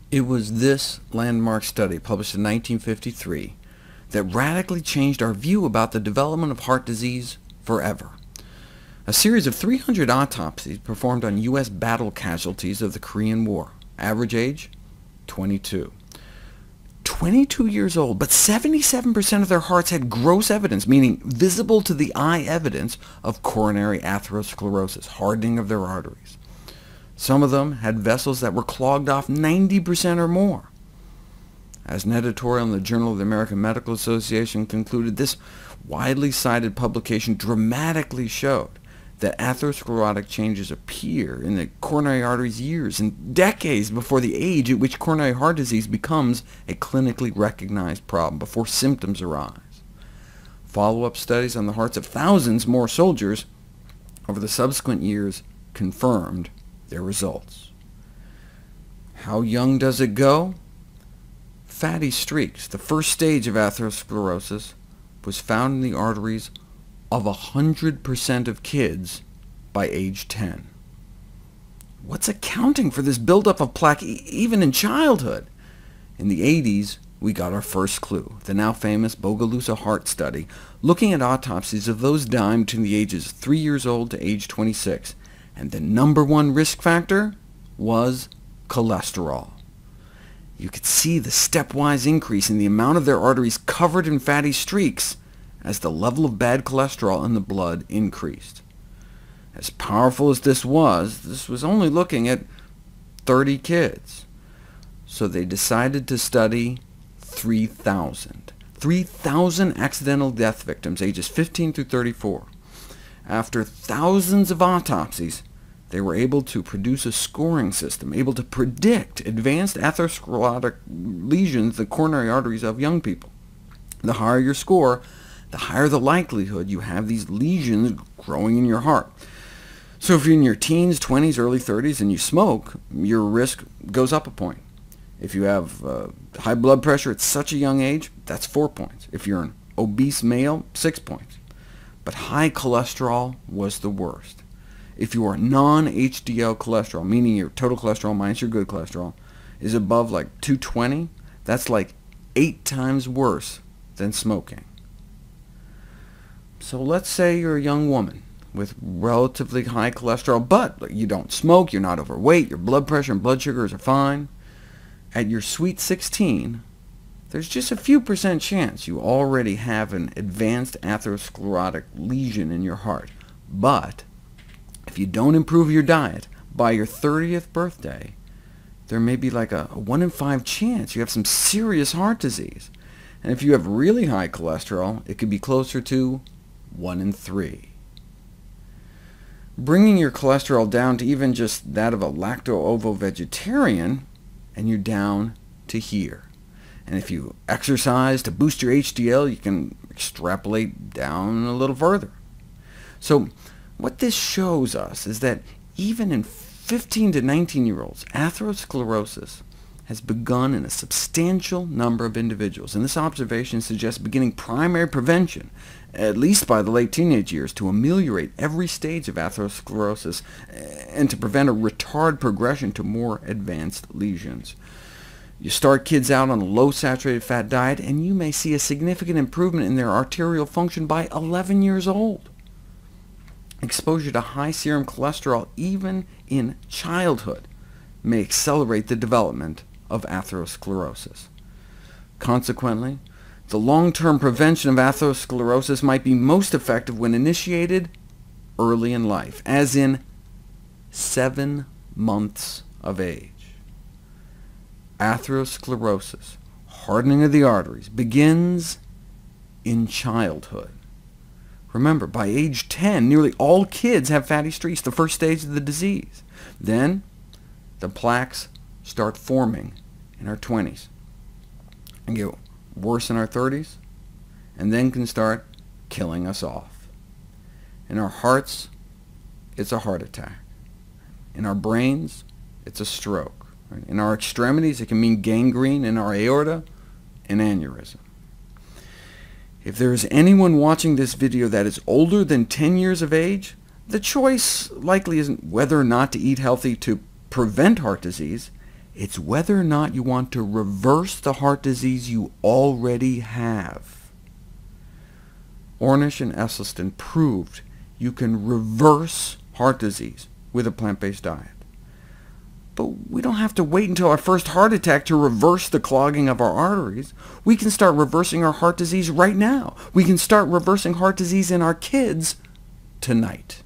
It was this landmark study, published in 1953, that radically changed our view about the development of heart disease forever. A series of 300 autopsies performed on U.S. battle casualties of the Korean War. Average age, 22. 22 years old, but 77% of their hearts had gross evidence, meaning visible to the eye evidence, of coronary atherosclerosis, hardening of their arteries. Some of them had vessels that were clogged off 90% or more. As an editorial in the Journal of the American Medical Association concluded, this widely cited publication dramatically showed that atherosclerotic changes appear in the coronary arteries years and decades before the age at which coronary heart disease becomes a clinically recognized problem, before symptoms arise. Follow-up studies on the hearts of thousands more soldiers over the subsequent years confirmed their results. How young does it go? Fatty streaks, the first stage of atherosclerosis, was found in the arteries of 100% of kids by age 10. What's accounting for this buildup of plaque even in childhood? In the 80s, we got our first clue, the now famous Bogalusa heart study, looking at autopsies of those dying between the ages of 3 years old to age 26, and the #1 risk factor was cholesterol. You could see the stepwise increase in the amount of their arteries covered in fatty streaks as the level of bad cholesterol in the blood increased. As powerful as this was only looking at 30 kids. So they decided to study 3,000. 3,000 accidental death victims, ages 15 through 34. After thousands of autopsies, they were able to produce a scoring system, able to predict advanced atherosclerotic lesions in the coronary arteries of young people. The higher your score, the higher the likelihood you have these lesions growing in your heart. So if you're in your teens, 20s, early 30s, and you smoke, your risk goes up a point. If you have high blood pressure at such a young age, that's 4 points. If you're an obese male, 6 points. But high cholesterol was the worst. If your non-HDL cholesterol, meaning your total cholesterol minus your good cholesterol, is above like 220, that's like 8 times worse than smoking. So let's say you're a young woman with relatively high cholesterol, but you don't smoke, you're not overweight, your blood pressure and blood sugars are fine. At your sweet 16, there's just a few % chance you already have an advanced atherosclerotic lesion in your heart. But if you don't improve your diet, by your 30th birthday, there may be like a 1 in 5 chance you have some serious heart disease. And if you have really high cholesterol, it could be closer to 1 in 3. Bringing your cholesterol down to even just that of a lacto-ovo-vegetarian, and you're down to here. And if you exercise to boost your HDL, you can extrapolate down a little further. So what this shows us is that even in 15 to 19-year-olds, atherosclerosis has begun in a substantial number of individuals, and this observation suggests beginning primary prevention, at least by the late teenage years, to ameliorate every stage of atherosclerosis and to prevent a retard progression to more advanced lesions. You start kids out on a low saturated fat diet, and you may see a significant improvement in their arterial function by 11 years old. Exposure to high serum cholesterol, even in childhood, may accelerate the development of atherosclerosis. Consequently, the long-term prevention of atherosclerosis might be most effective when initiated early in life, as in 7 months of age. Atherosclerosis, hardening of the arteries, begins in childhood. Remember, by age 10, nearly all kids have fatty streaks, the first stage of the disease. Then the plaques start forming in our 20s, and get worse in our 30s, and then can start killing us off. In our hearts, it's a heart attack. In our brains, it's a stroke. In our extremities, it can mean gangrene. In our aorta, an aneurysm. If there is anyone watching this video that is older than 10 years of age, the choice likely isn't whether or not to eat healthy to prevent heart disease. It's whether or not you want to reverse the heart disease you already have. Ornish and Esselstyn proved you can reverse heart disease with a plant-based diet. But we don't have to wait until our first heart attack to reverse the clogging of our arteries. We can start reversing our heart disease right now. We can start reversing heart disease in our kids tonight.